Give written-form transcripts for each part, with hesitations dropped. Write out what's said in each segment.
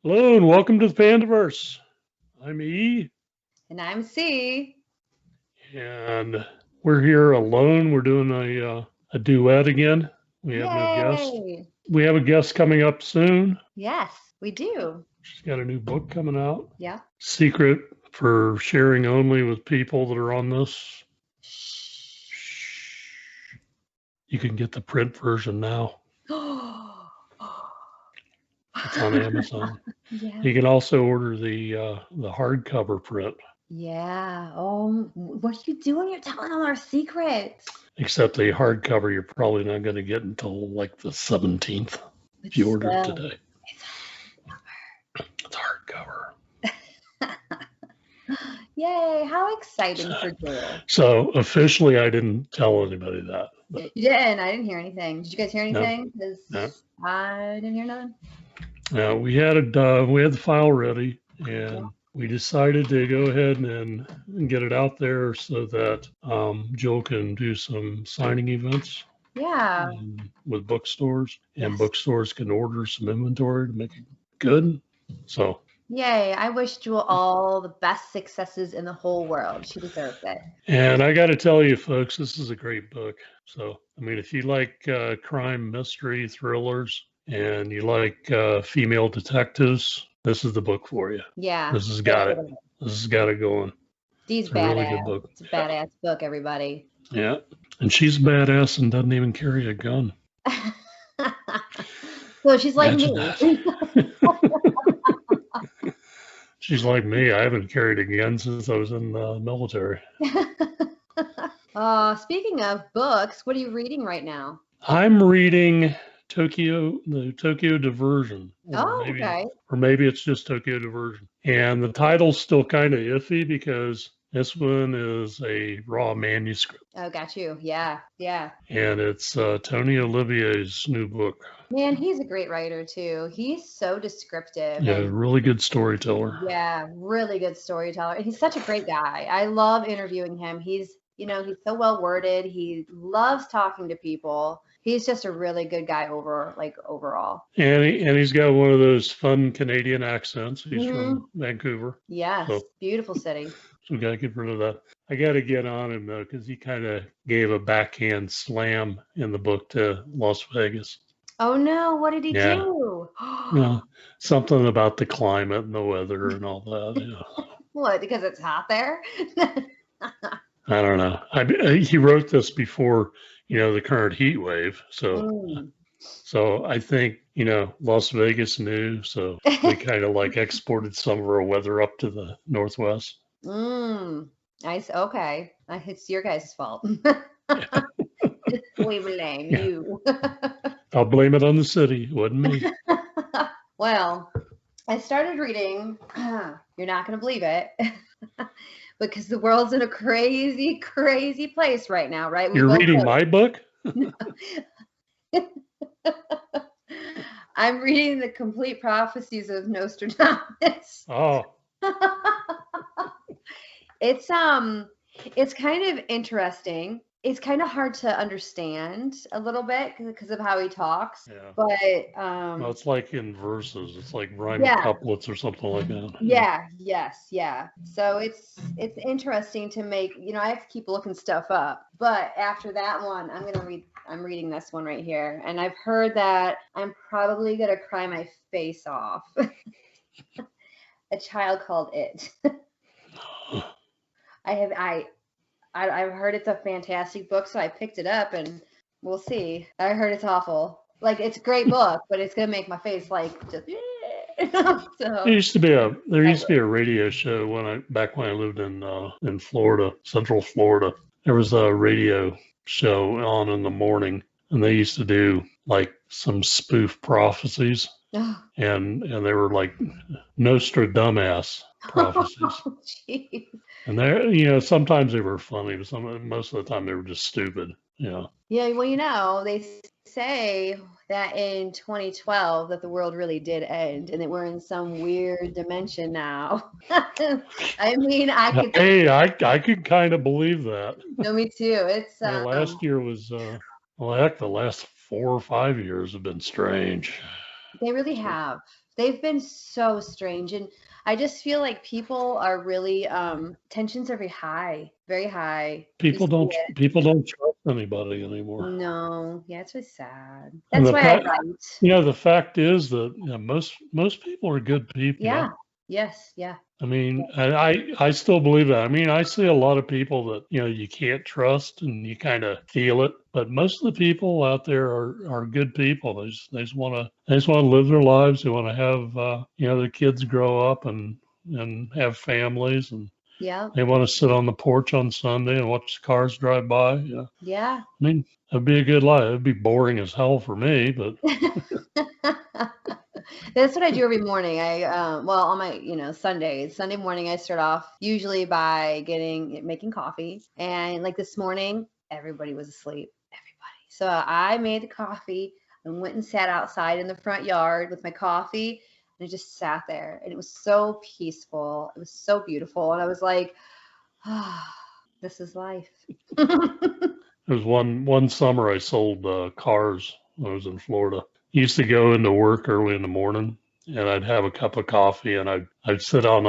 Hello and welcome to the Pandaverse. I'm E, And I'm C. and we're here alone. We're doing a duet again. We have no guest. Yay! We have a guest coming up soon. Yes, we do. She's got a new book coming out. Yeah. Secret for sharing only with people that are on this. Shh. You can get the print version now. It's on Amazon. Yeah. You can also order the hardcover print, Yeah. Oh, what are you doing? You're telling all our secrets. except the hardcover you're probably not going to get until like the 17th if But you order it still, today. It's hardcover. yay! How exciting for Joel. So officially, I didn't tell anybody that. But You didn't. I didn't hear anything. Did you guys hear no, anything? Because no, I didn't hear nothing. no. We had the file ready, Yeah. and we decided to go ahead and get it out there so that Joel can do some signing events Yeah. with bookstores, and Yes. bookstores can order some inventory to make it good. So, Yay. I wish Jewel all the best successes in the whole world. She deserves it. and I got to tell you, folks, this is a great book. So, I mean, if you like crime, mystery, thrillers, and you like female detectives, this is the book for you. Yeah. This has got it. This has got it going. She's It's a really good badass. book. It's a badass book, everybody. Yeah. And she's badass and doesn't even carry a gun. So she's like Imagine me. that. She's like me. I haven't carried a gun since I was in the military. Speaking of books, what are you reading right now? I'm reading the Tokyo Diversion, Oh, okay. or maybe it's just Tokyo Diversion. And the title's still kind of iffy because this one is a raw manuscript, Oh, got you. Yeah, yeah. and it's Tony Olivier's new book. Man, he's a great writer too. He's so descriptive Yeah, and really good storyteller. yeah, really good storyteller. And he's such a great guy. I love interviewing him. He's so well worded. He loves talking to people. He's just a really good guy overall. And he's got one of those fun Canadian accents. He's Hmm. from Vancouver. Yes, So, beautiful city. so we got to get rid of that. I got to get on him though, because he kind of gave a backhand slam in the book to Las Vegas. Oh no, what did he Yeah. do? Something about the climate and the weather and all that. Yeah. What, because it's hot there? I don't know. He wrote this before, the current heat wave. So I think, Las Vegas knew. So we kind of like exported some of our weather up to the Northwest. Okay. It's your guys' fault. Yeah. We blame you. I'll blame it on the city. It wasn't me. Well, I started reading, you're not going to believe it, because the world's in a crazy, crazy place right now, right? You're reading my book? I'm reading the complete prophecies of Nostradamus. Oh, It's kind of interesting. It's kind of hard to understand a little bit because of how he talks. yeah. But Well, it's like in verses. It's like rhyming yeah, couplets or something like that. yeah, yes, yeah. So it's interesting to make, I have to keep looking stuff up. But after that one, I'm reading this one right here. And I've heard that I'm probably gonna cry my face off. A Child Called It. I've heard it's a fantastic book, so I picked it up and we'll see. I heard it's awful. Like, it's a great book, but it's gonna make my face like just so There used to be a radio show back when I lived in Florida, Central Florida. There was a radio show on in the morning, and they used to do like some spoof prophecies, and they were like Nostradamus prophecies. Oh, jeez. And they, sometimes they were funny, but most of the time they were just stupid. Yeah, well, they say that in 2012 that the world really did end and that we're in some weird dimension now. I mean, I could kind of believe that. No, me too. It's last year was heck, the last 4 or 5 years have been strange. They really have. They've been so strange, and I just feel like people are really tensions are very high, very high. You see it. People don't trust anybody anymore. No, yeah, it's really sad. And That's why I write. the fact is that most people are good Yeah. people. Yes. Yeah. I mean, and I still believe that. I mean, I see a lot of people that you can't trust, and you kind of feel it. But most of the people out there are good people. They just want to live their lives. They want to have their kids grow up and have families, and Yeah. they want to sit on the porch on Sunday and watch the cars drive by. Yeah, Yeah. I mean, it'd be a good life. It'd be boring as hell for me, but That's what I do every morning. Well, on my, Sunday morning, I start off usually by making coffee. And like this morning, everybody was asleep. Everybody. So I made the coffee and went and sat outside in the front yard with my coffee. And I just sat there. And it was so peaceful. It was so beautiful. And I was like, ah, this is life. there was one summer I sold cars when I was in Florida. Used to go into work early in the morning, and I'd have a cup of coffee, and I'd sit on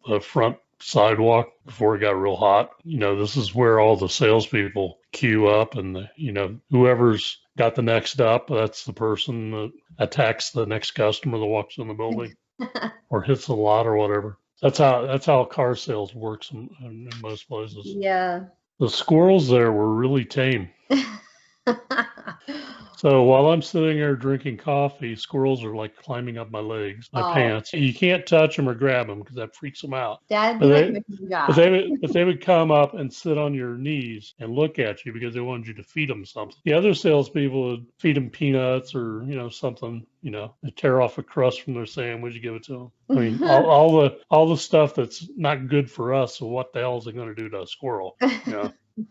the front sidewalk before it got real hot. This is where all the salespeople queue up, and whoever's got the next up, that's the person that attacks the next customer that walks in the building or hits the lot or whatever. That's how car sales works in most places. Yeah. The squirrels there were really tame. So while I'm sitting there drinking coffee, squirrels are like climbing up my legs, my Oh, pants. You can't touch them or grab them because that freaks them out. that'd But be like they, making a but job. they would come up and sit on your knees and look at you because they wanted you to feed them something. The other salespeople would feed them peanuts or something, they tear off a crust from their sandwich, you give it to them. I mean, all the stuff that's not good for us. So what the hell is it going to do to a squirrel?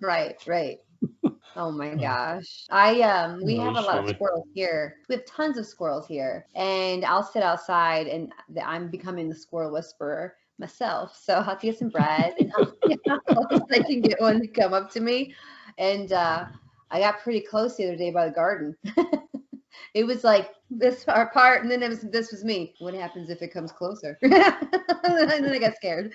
Right, right. Oh my Uh, gosh. it We have a was lot of funny. squirrels here. We have tons of squirrels here. And I'll sit outside and I'm becoming the squirrel whisperer myself. So I'll have to get some bread and I'll see how close I can get one to come up to me. And I got pretty close the other day by the garden. It was like this far apart, and then this was me. What happens if it comes closer? And then I got scared.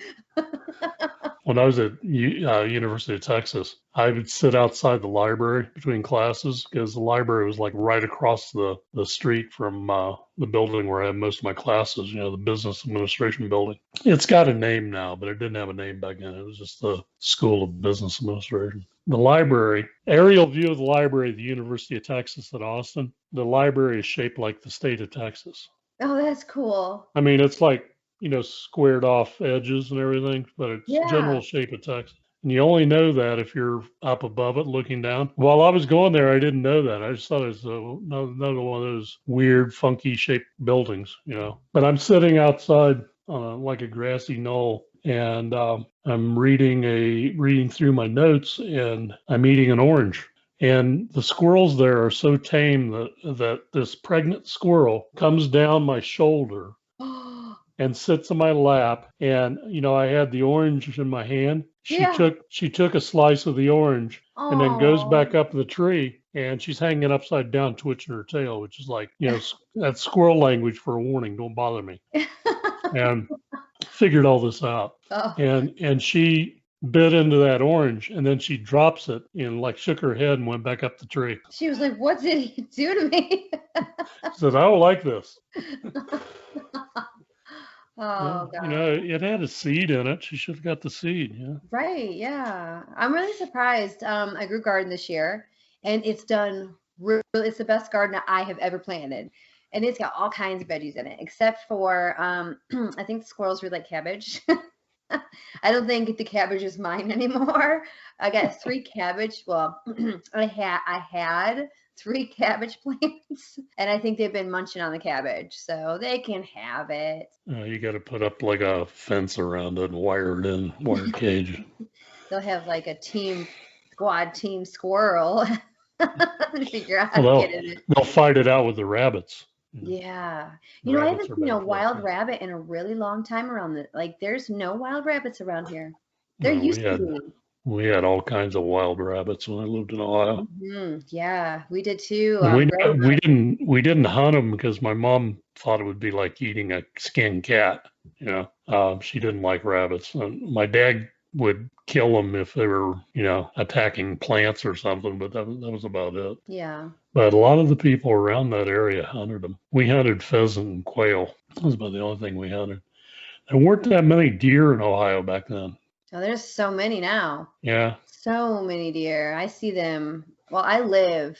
When I was at University of Texas, I would sit outside the library between classes because the library was like right across the street from the building where I had most of my classes, the business administration building. It's got a name now, but it didn't have a name back then. It was just the School of Business Administration. The library, aerial view of the library at the University of Texas at Austin, the library is shaped like the state of Texas. Oh, that's cool. I mean, it's like, squared off edges and everything, but it's Yeah. general shape of Texas. And you only know that if you're up above it looking down. While I was going there, I didn't know that. I just thought it was another one of those weird, funky shaped buildings. But I'm sitting outside on like a grassy knoll, and I'm reading through my notes, and I'm eating an orange. And the squirrels there are so tame that this pregnant squirrel comes down my shoulder and sits in my lap. And I had the orange in my hand. Yeah. She took a slice of the orange and then goes Oh. back up the tree, and she's hanging upside down, twitching her tail, which is like that's squirrel language for a warning. Don't bother me. And figured all this out. Oh. And she bit into that orange, and then she drops it and like shook her head and went back up the tree. She was like, "What did he do to me?" She said, "I don't like this." Oh Well, God. it had a seed in it. She should have got the seed. Yeah. Right, yeah. I'm really surprised. I grew garden this year and it's done it's the best garden I have ever planted. And it's got all kinds of veggies in it, except for I think the squirrels really like cabbage. I don't think the cabbage is mine anymore. I got three cabbage. Well, I had three cabbage plants, and I think they've been munching on the cabbage, so they can have it. You got to put up like a fence around it and wire cage. They'll have like a team squirrel and figure out how Well, to get in it. they'll fight it out with the rabbits. Yeah. The I rabbits haven't are seen a bad for that wild too. rabbit in a really long time around the like there's no wild rabbits around here. There No, used to be. We had all kinds of wild rabbits when I lived in Ohio. Yeah, we did too. And Growing up. we didn't hunt them because my mom thought it would be like eating a skinned cat. She didn't like rabbits. And my dad would kill them if they were, attacking plants or something. But that was about it. Yeah. But a lot of the people around that area hunted them. We hunted pheasant and quail. That was about the only thing we hunted. There weren't that many deer in Ohio back then. Oh, there's so many now. Yeah. So many deer. I see them. Well, I live,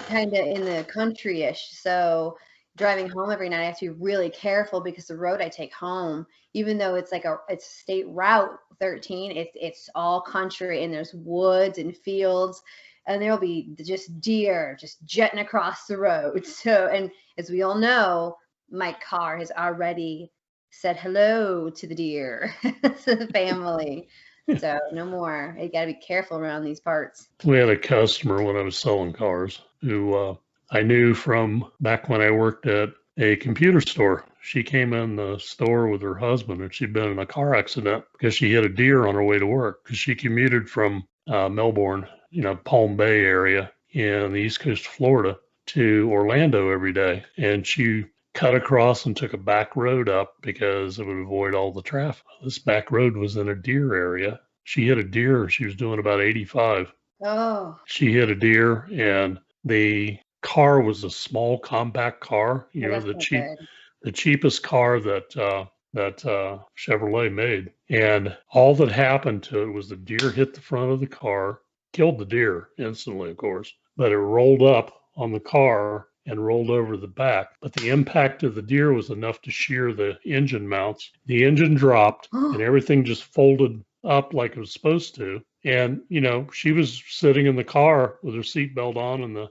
kind of in the country-ish. So driving home every night, I have to be really careful because the road I take home, even though it's like it's state route 13, it's all country and there's woods and fields, and there'll be just deer just jetting across the road. So, and as we all know, my car has already said hello to the deer, to the family. So no more. You got to be careful around these parts. We had a customer when I was selling cars who I knew from back when I worked at a computer store. She came in the store with her husband, and she'd been in a car accident because she hit a deer on her way to work because she commuted from Melbourne, Palm Bay area in the East Coast of Florida to Orlando every day. And she cut across and took a back road up because it would avoid all the traffic. This back road was in a deer area. She hit a deer. She was doing about 85. Oh. She hit a deer, and the car was a small, compact car. The cheapest car that Chevrolet made. And all that happened to it was the deer hit the front of the car, killed the deer instantly, of course, but it rolled up on the car and rolled over the back. But the impact of the deer was enough to shear the engine mounts. The engine dropped and everything just folded up like it was supposed to. And, she was sitting in the car with her seatbelt on and the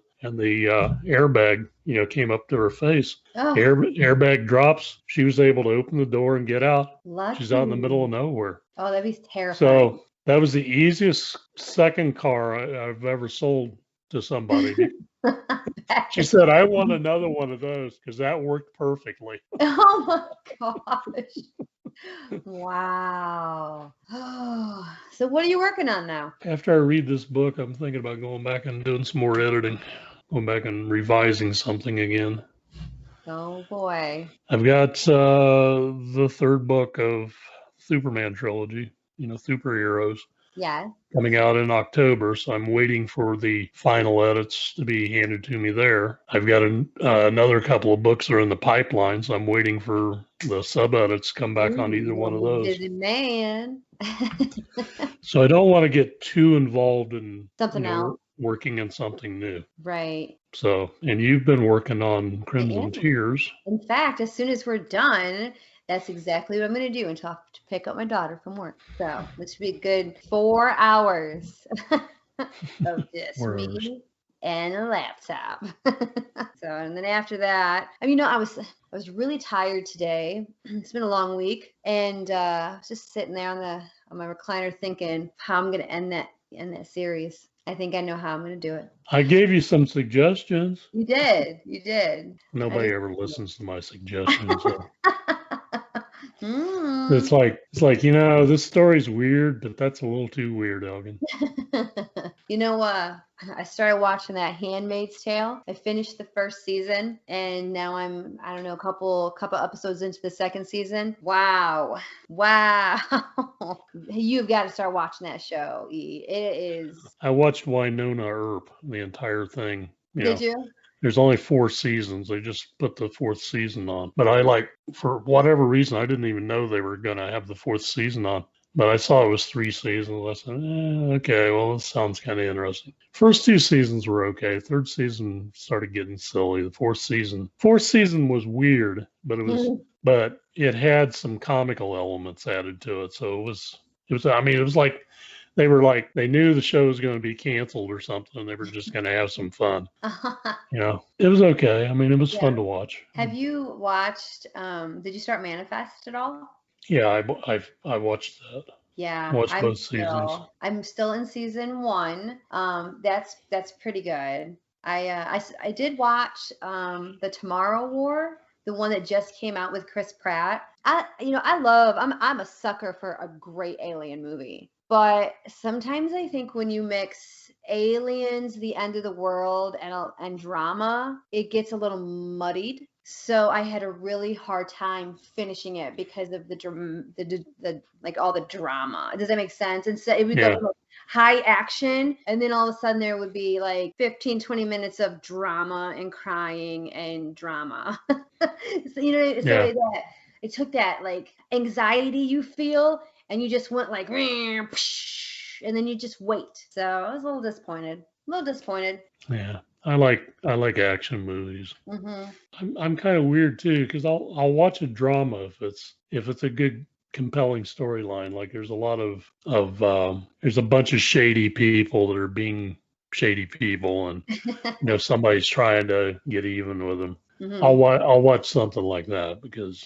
airbag, came up to her face. Oh. Airbag drops. She was able to open the door and get out. Lucky. She's out in the middle of nowhere. Oh, that'd be terrifying. So that was the easiest second car I've ever sold to somebody. She said, I want another one of those because that worked perfectly. Oh my gosh. Wow. Oh, so what are you working on now? After I read this book, I'm thinking about going back and doing some more editing, going back and revising something again. Oh boy. I've got the third book of Superman trilogy, superheroes. Yeah. Coming out in October, so I'm waiting for the final edits to be handed to me there. I've got another couple of books that are in the pipeline, so I'm waiting for the sub-edits to come back on either one of those. Busy man. So I don't want to get too involved in something else. Working on something new. Right. So, and you've been working on Crimson Tears. In fact, as soon as we're done, that's exactly what I'm going to do until I have to pick up my daughter from work. So this should be a good 4 hours of just me and a laptop. So, and then after that, I was really tired today. It's been a long week, and I was just sitting there on my recliner thinking how I'm going to end that series. I think I know how I'm going to do it. I gave you some suggestions. You did. Nobody ever listens to my suggestions. So. It's like this story's weird, but that's a little too weird, Elgin. I started watching that Handmaid's Tale. I finished the first season, and now I'm a couple episodes into the second season. Wow. You've got to start watching that show, E. It is. I watched Winona Earp, the entire thing. Did you? There's only 4 seasons. They just put the 4th season on. But for whatever reason, I didn't even know they were going to have the 4th season on. But I saw it was 3 seasons. I said, okay, well, this sounds kind of interesting. First 2 seasons were okay. 3rd season started getting silly. The 4th season was weird, but it had some comical elements added to it. So it was like they knew the show was going to be canceled or something, and they were just going to have some fun. It was okay. It was fun to watch. Have you watched, did you start Manifest at all? Yeah, I watched that. Yeah. I watched both seasons. I'm still in season 1. That's pretty good. I did watch the Tomorrow War, the one that just came out with Chris Pratt. I'm a sucker for a great alien movie. But sometimes I think when you mix aliens, the end of the world, and drama, it gets a little muddied. So I had a really hard time finishing it because of the like all the drama. Does that make sense? And so it would go Yeah. from high action, and then all of a sudden there would be like 15, 20 minutes of drama and crying and drama. So Yeah. it took that like anxiety you feel, and you just went like, and then you just wait. So I was a little disappointed. A little disappointed. Yeah. I like action movies. Hmm. I'm kind of weird too because I'll watch a drama if it's a good compelling storyline. Like there's a lot of there's a bunch of shady people that are being shady people, and somebody's trying to get even with them. Hmm. I'll watch something like that because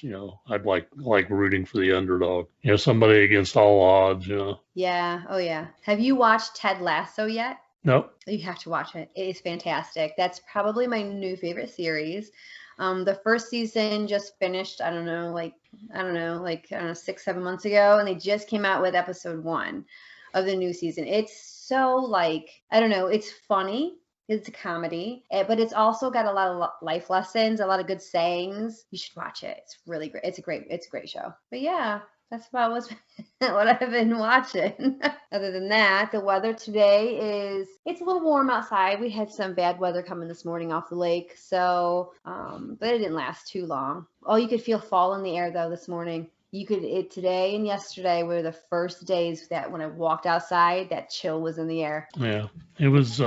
I'd like rooting for the underdog. Somebody against all odds. Yeah. Oh, yeah. Have you watched Ted Lasso yet? No. You have to watch it. It is fantastic. That's probably my new favorite series. The first season just finished, I don't know, like 6, 7 months ago, and they just came out with episode 1 of the new season. It's so like, I don't know, it's funny. It's a comedy, but it's also got a lot of life lessons, a lot of good sayings. You should watch it. It's really great. It's a great show. But yeah, that's about what I've been watching. Other than that, the weather today it's a little warm outside. We had some bad weather coming this morning off the lake, so but it didn't last too long. Oh, you could feel fall in the air though this morning. Today and yesterday were the first days that when I walked outside, that chill was in the air. Yeah. It was.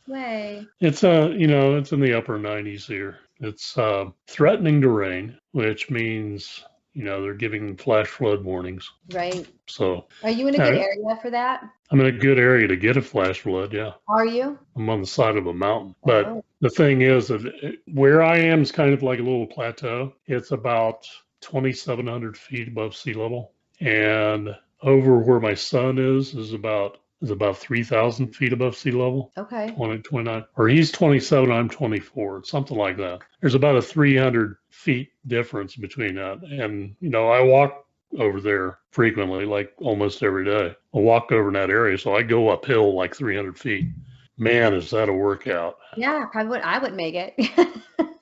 Way. It's it's in the upper 90s here. It's threatening to rain, which means they're giving flash flood warnings. Right. So Are you in a good area for that? I'm in a good area to get a flash flood. Yeah, Are you? I'm on the side of a mountain. But Oh. the thing is that where I am is kind of like a little plateau. It's about 2,700 feet above sea level, and over where my son is about 3,000 feet above sea level. Okay. 29, or he's 27, I'm 24, something like that. There's about a 300 feet difference between that. And, I walk over there frequently, like almost every day. I walk over in that area, so I go uphill like 300 feet. Man, is that a workout. Yeah, I would make it.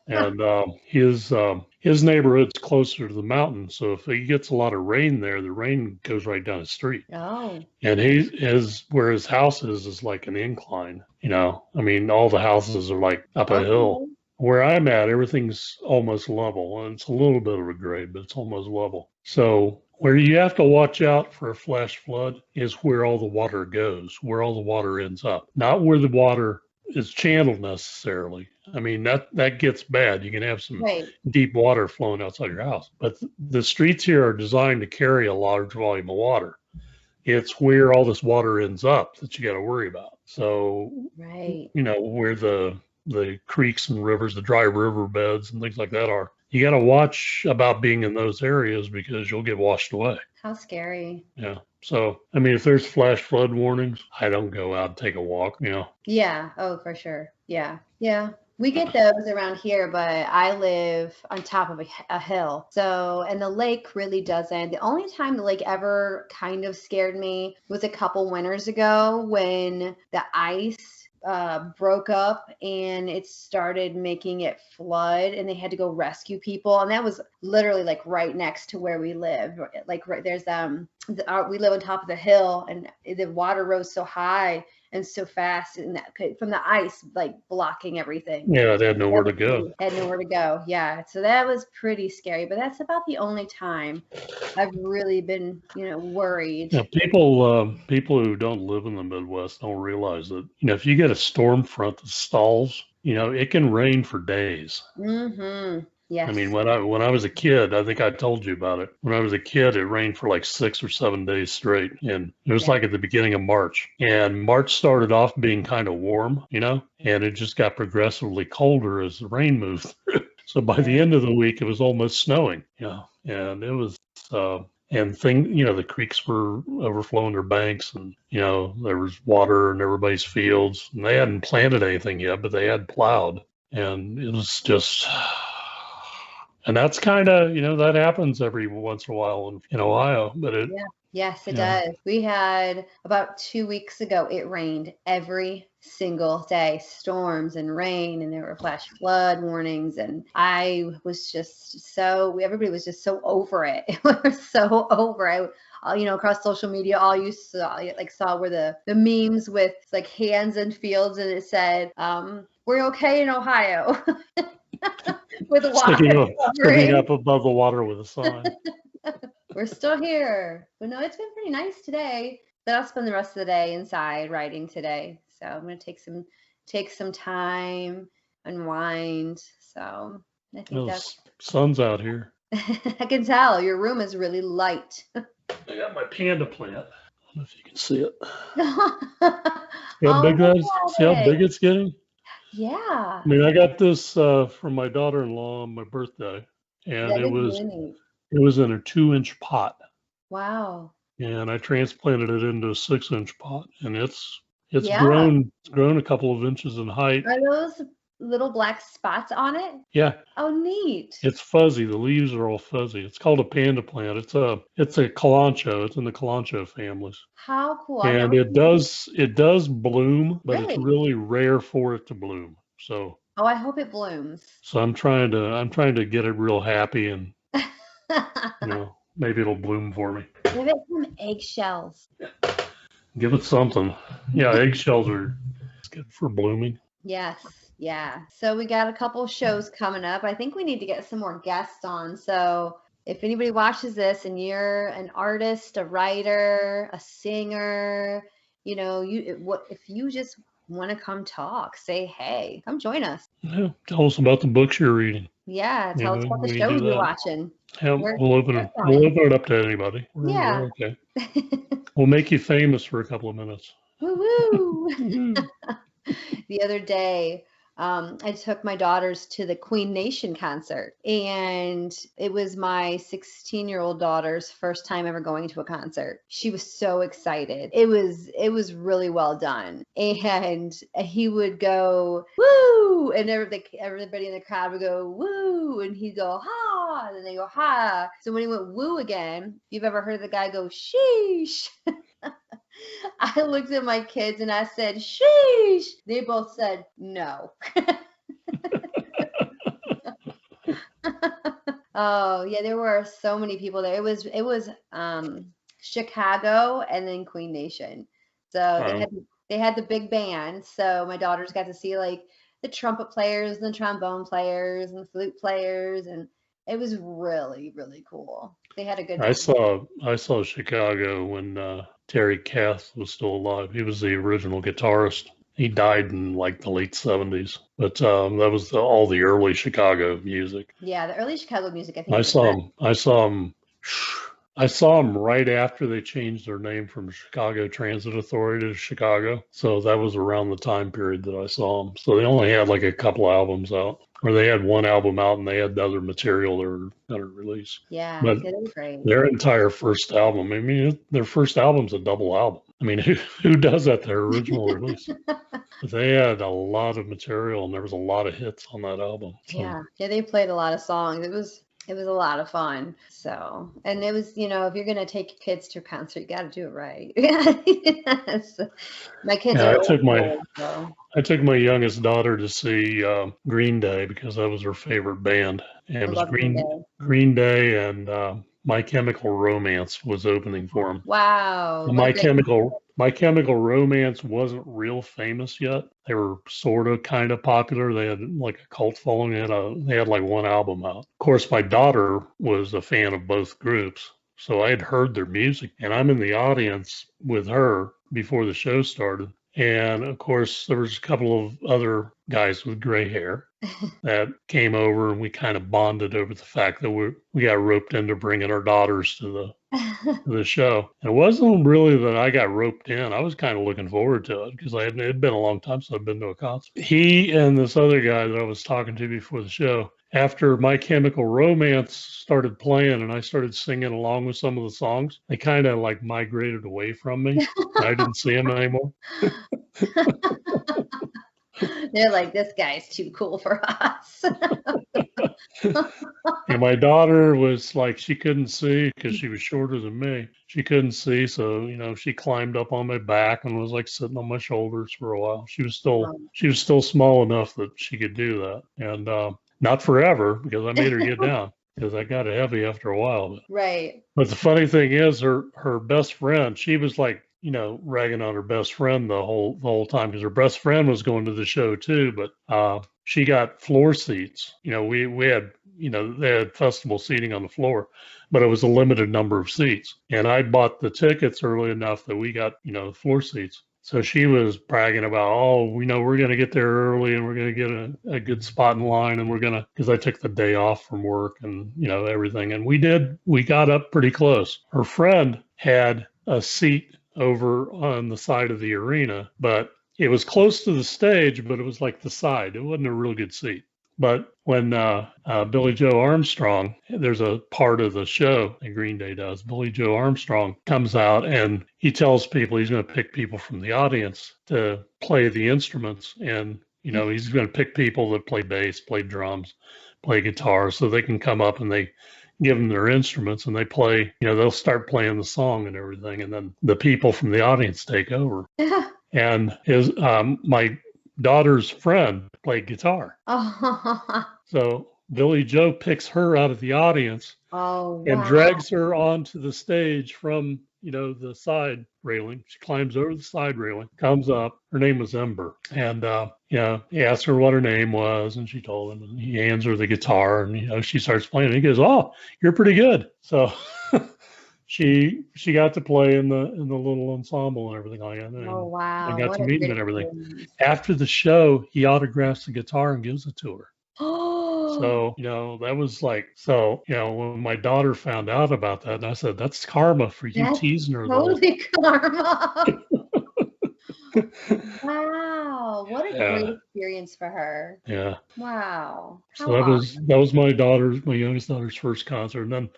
And his neighborhood's closer to the mountain, so if he gets a lot of rain there, the rain goes right down the street. Oh. And where his house is like an incline. I mean, all the houses are like up a hill. Where I'm at, everything's almost level, and it's a little bit of a grade, but it's almost level. So where you have to watch out for a flash flood is where all the water goes, where all the water ends up, not where the water is channeled necessarily. I mean, that gets bad. You can have some deep water flowing outside your house, but the streets here are designed to carry a large volume of water. It's where all this water ends up that you got to worry about. So, where the creeks and rivers, the dry river beds and things like that are, you got to watch about being in those areas because you'll get washed away. How scary. Yeah. So, I mean, if there's flash flood warnings, I don't go out and take a walk, Yeah. Oh, for sure. Yeah. Yeah. We get those around here, but I live on top of a hill. So, and the lake really doesn't. The only time the lake ever kind of scared me was a couple winters ago when the ice broke up and it started making it flood, and they had to go rescue people. And that was literally like right next to where we live. Like there's we live on top of the hill, and the water rose so high and so fast, and that from the ice like blocking everything. Yeah, they had nowhere to go. Had nowhere to go. Yeah, so that was pretty scary. But that's about the only time I've really been, worried. Yeah, people who don't live in the Midwest don't realize that if you get a storm front that stalls, it can rain for days. Mm-hmm. Yes. I mean, when I was a kid, I think I told you about it. When I was a kid, it rained for like 6 or 7 days straight, and it was like at the beginning of March. And March started off being kind of warm, and it just got progressively colder as the rain moved through. So by the end of the week, it was almost snowing, and it was. The creeks were overflowing their banks, and there was water in everybody's fields, and they hadn't planted anything yet, but they had plowed, and it was just. And that's kind of, that happens every once in a while in Ohio, but Yeah. Yes, it you know, does. We had about 2 weeks ago, it rained every single day, storms and rain, and there were flash flood warnings. And I was just everybody was just so over it. We were so over it. Across social media, all you saw were the memes with like hands and fields, and it said, "We're okay in Ohio," with water sticking covering. up above the water with a sign. We're still here. But no, it's been pretty nice today. But I'll spend the rest of the day inside writing today. So I'm gonna take some time, unwind. So I think The that's sun's out here. I can tell your room is really light. I got my panda plant. I don't know if you can see it. See how Oh, big that is? look See how at it. big it's getting? Yeah. I mean, I got this from my daughter-in-law on my birthday, and That it is was really neat. it was in a 2-inch pot, Wow. and I transplanted it into a 6-inch pot, and it's Yeah. grown a couple of inches in height. Are those little black spots on it? Yeah, Oh, neat. it's fuzzy. The leaves are all fuzzy. It's called a panda plant. It's a kalanchoe. It's in the kalanchoe families. How cool. I've And never it does bloom, but it's really. really rare for it to bloom. So Oh, I hope it blooms. so I'm trying to get it real happy, and maybe it'll bloom for me. Give it some eggshells. Give it something. Yeah, eggshells are good for blooming. Yes, yeah. So we got a couple shows coming up. I think we need to get some more guests on. So if anybody watches this and you're an artist, a writer, a singer, if you just want to come talk, say hey, come join us. Yeah, tell us about the books you're reading. Yeah, tell us about the We can shows do you're that. watching. Yeah, We're we'll open it up to anybody. yeah. We're okay. We'll make you famous for a couple of minutes. Woo woo. Woohoo. The other day, I took my daughters to the Queen Nation concert, and it was my 16-year-old daughter's first time ever going to a concert. She was so excited. It was really well done, and he would go woo, and everybody in the crowd would go woo, and he'd go ha, and then they go ha. So when he went woo again, you've ever heard the guy go sheesh? I looked at my kids and I said, sheesh. They both said no. Oh, yeah, there were so many people there. It was Chicago and then Queen Nation. So they had the big band. So my daughters got to see like the trumpet players and the trombone players and flute players, and it was really, really cool. They had a good I time. saw Chicago when Terry Kath was still alive. He was the original guitarist. He died in like the late 70s, but that was all the early Chicago music. Yeah, the early Chicago music, I think, I is the saw best. him. I saw him. I saw him right after they changed their name from Chicago Transit Authority to Chicago. So that was around the time period that I saw them. So they only had like a couple albums out, or they had one album out and they had the other material they were going to release. Yeah, But yeah, they were great. their entire first album, I mean, their first album's a double album. I mean, who does that, their original release? But they had a lot of material and there was a lot of hits on that album. So Yeah, they played a lot of songs. It was a lot of fun. So, and it was, if you're gonna take your kids to a concert, you got to do it right. So, my kids yeah, are old school, so I took my youngest daughter to see Green Day because that was her favorite band. And I it was love Green Day. Green Day and My Chemical Romance was opening for them. Wow, My Chemical Romance wasn't real famous yet. They were sort of kind of popular. They had like a cult following. They had like one album out. Of course, my daughter was a fan of both groups, so I had heard their music, and I'm in the audience with her before the show started. And of course, there was a couple of other guys with gray hair that came over, and we kind of bonded over the fact that we got roped into bringing our daughters to the show. And it wasn't really that I got roped in. I was kind of looking forward to it because it had been a long time since I'd been to a concert. He and this other guy that I was talking to before the show, after My Chemical Romance started playing and I started singing along with some of the songs, they kind of like migrated away from me. I didn't see them anymore. They're like, this guy's too cool for us. And my daughter was like, she couldn't see because she was shorter than me. She couldn't see, so she climbed up on my back and was like sitting on my shoulders for a while. She was still small enough that she could do that, and not forever because I made her get down because I got heavy after a while. Right. But the funny thing is, her best friend, she was like, ragging on her best friend the whole time because her best friend was going to the show too. But she got floor seats. We had, they had festival seating on the floor, but it was a limited number of seats. And I bought the tickets early enough that we got, floor seats. So she was bragging about, oh, we're going to get there early and we're going to get a good spot in line. And because I took the day off from work and, everything. And we got up pretty close. Her friend had a seat over on the side of the arena, but it was close to the stage, but it was like the side. It wasn't a real good seat. But when Billy Joe Armstrong, there's a part of the show that Green Day does, Billy Joe Armstrong comes out and he tells people he's going to pick people from the audience to play the instruments. And, he's going to pick people that play bass, play drums, play guitar, so they can come up and they give them their instruments and they play, they'll start playing the song and everything. And then the people from the audience take over. And my daughter's friend played guitar. So Billy Joe picks her out of the audience and drags her onto the stage from, the side railing. She climbs over the side railing, comes up. Her name was Ember. And, he asked her what her name was and she told him, and he hands her the guitar and, she starts playing. And he goes, oh, you're pretty good. So she got to play in the little ensemble and everything like that. And I got to meet him and everything. After the show, he autographs the guitar and gives it to her. So, that was like, when my daughter found out about that, and I said, that's karma for you teasing her. Totally karma. Wow. What a great experience for her. Yeah. Wow. So that was my youngest daughter's first concert. And then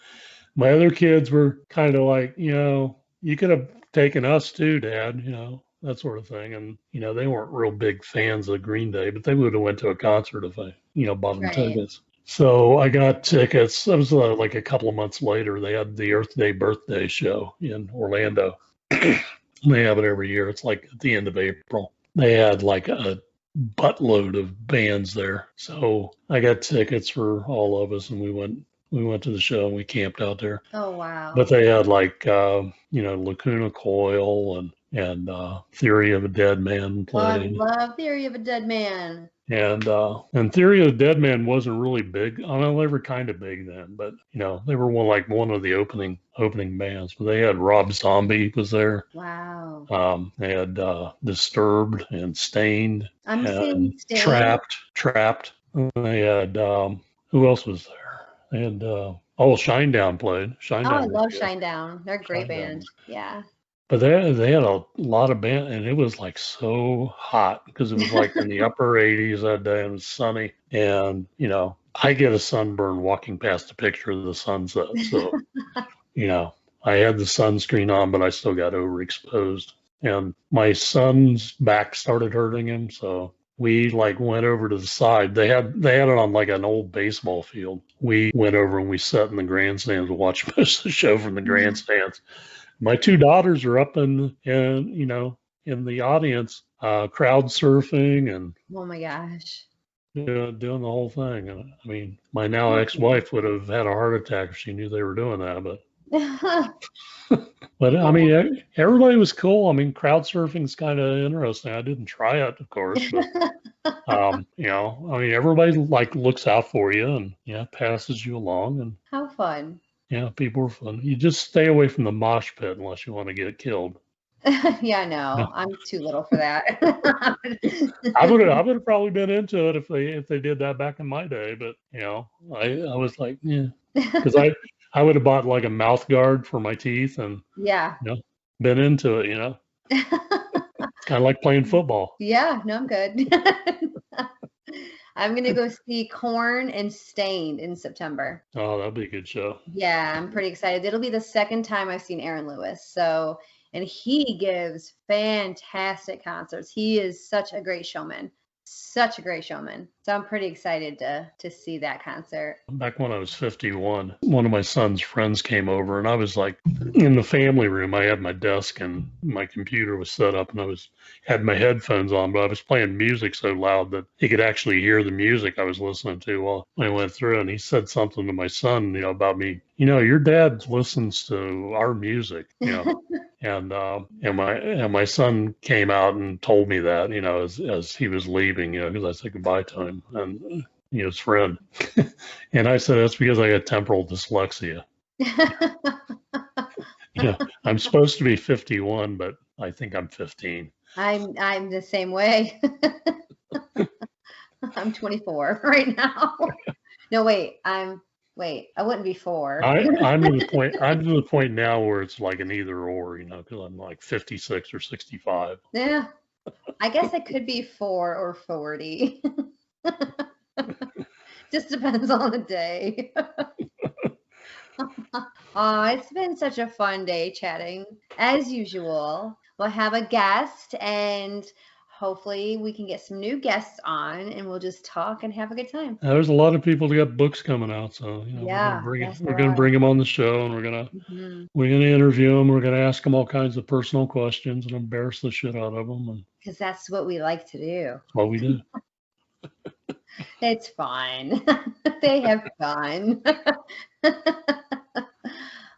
my other kids were kind of like, you could have taken us too, Dad, that sort of thing. And, they weren't real big fans of Green Day, but they would have went to a concert if I, bought them tickets. So I got tickets. That was like a couple of months later. They had the Earth Day birthday show in Orlando. They have it every year. It's like at the end of April. They had like a buttload of bands there. So I got tickets for all of us and we went to the show and we camped out there. Oh, wow. But they had like, Lacuna Coil and Theory of a Dead Man played. Oh, I love Theory of a Dead Man. And Theory of the Dead Man wasn't really big. I mean, they were kind of big then, but they were one of the opening bands. But they had Rob Zombie was there. Wow. They had Disturbed and Stained. I'm seeing Stained. Trapped. And they had who else was there? They had Shinedown played. Shinedown. Oh, I love Shinedown. They're a great band. Yeah. But they had a lot of band, and it was like so hot because it was like in the upper 80s that day and it was sunny. And, I get a sunburn walking past a picture of the sunset. So, I had the sunscreen on, but I still got overexposed. And my son's back started hurting him. So we went over to the side. They had it on like an old baseball field. We went over and we sat in the grandstands to watch most of the show from the grandstands. My two daughters are up in the audience, crowd surfing and oh my gosh, doing the whole thing. And I mean, my now ex-wife would have had a heart attack if she knew they were doing that. But I mean, everybody was cool. I mean, crowd surfing is kind of interesting. I didn't try it, of course, but I mean, everybody looks out for you and passes you along and how fun. Yeah, people were fun. You just stay away from the mosh pit unless you want to get killed. Yeah, no, I'm too little for that. I would have probably been into it if they did that back in my day, but I was like, yeah, because I would have bought like a mouth guard for my teeth and been into it, It's kind of like playing football. Yeah, no, I'm good. I'm going to go see Korn and Stained in September. Oh, that'll be a good show. Yeah, I'm pretty excited. It'll be the second time I've seen Aaron Lewis. And he gives fantastic concerts. He is such a great showman. such a great showman. So I'm pretty excited to see that concert. Back when I was 51, one of my son's friends came over, and I was like in the family room. I had my desk and my computer was set up, and had my headphones on, but I was playing music so loud that he could actually hear the music I was listening to while I went through. And he said something to my son, about me. Your dad listens to our music, And my son came out and told me that, as he was leaving, because I said goodbye to him and his friend. And I said, that's because I got temporal dyslexia. I'm supposed to be 51, but I think I'm 15. I'm the same way. I'm 24 right now. No, wait, I wouldn't be 4. I'm to the point now where it's like an either or, because I'm like 56 or 65. Yeah. I guess it could be 4 or 40. Just depends on the day. It's been such a fun day chatting as usual. We'll have a guest, and hopefully we can get some new guests on, and we'll just talk and have a good time. There's a lot of people that got books coming out, so Yeah, we're gonna bring them on the show, and we're gonna interview them. We're gonna ask them all kinds of personal questions and embarrass the shit out of them, because that's what we like to do. That's what we do. It's fun. They have fun.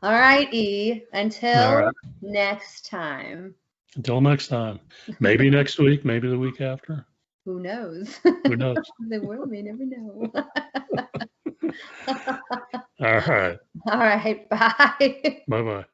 All right, E. Until next time. Until next time. Maybe next week, maybe the week after. Who knows? Who knows? The world may never know. All right. All right. Bye. Bye-bye.